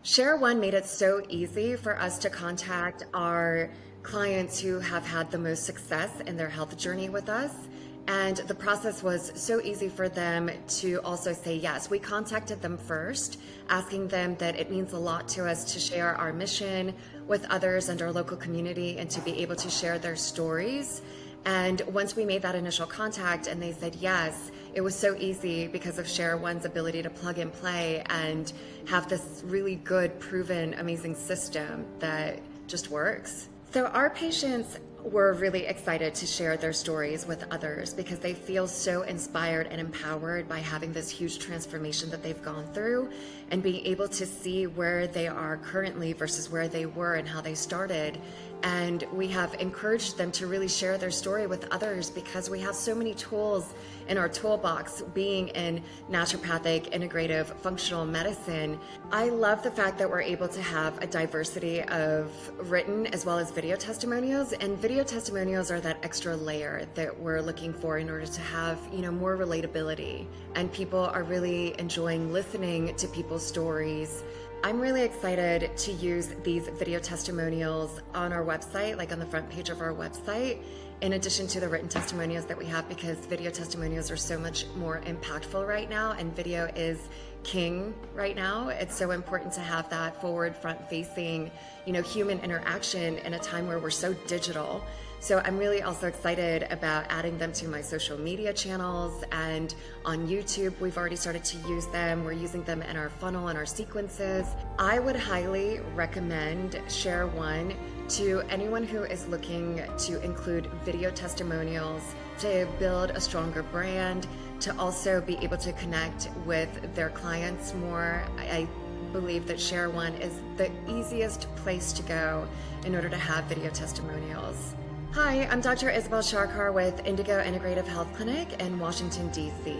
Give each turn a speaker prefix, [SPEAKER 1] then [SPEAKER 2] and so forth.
[SPEAKER 1] Share.One made it so easy for us to contact our clients who have had the most success in their health journey with us. And the process was so easy for them to also say yes. We contacted them first, asking them that it means a lot to us to share our mission with others and our local community and to be able to share their stories. And once we made that initial contact and they said yes, it was so easy because of Share.One's ability to plug and play and have this really good, proven, amazing system that just works. So our patients were really excited to share their stories with others because they feel so inspired and empowered by having this huge transformation that they've gone through and being able to see where they are currently versus where they were and how they started. And we have encouraged them to really share their story with others because we have so many tools in our toolbox being in naturopathic, integrative, functional medicine. I love the fact that we're able to have a diversity of written as well as video testimonials, and video testimonials are that extra layer that we're looking for in order to have, more relatability, and people are really enjoying listening to people's stories. I'm really excited to use these video testimonials on our website, like on the front page of our website, in addition to the written testimonials that we have, because video testimonials are so much more impactful right now, and video is king right now. It's so important to have that forward, front-facing, human interaction in a time where we're so digital. So I'm really also excited about adding them to my social media channels, and on YouTube, we've already started to use them. We're using them in our funnel and our sequences. I would highly recommend Share.One to anyone who is looking to include video testimonials to build a stronger brand, to also be able to connect with their clients more. I believe that Share.One is the easiest place to go in order to have video testimonials. Hi, I'm Dr. Isabel Sharkar with Indigo Integrative Health Clinic in Washington, D.C.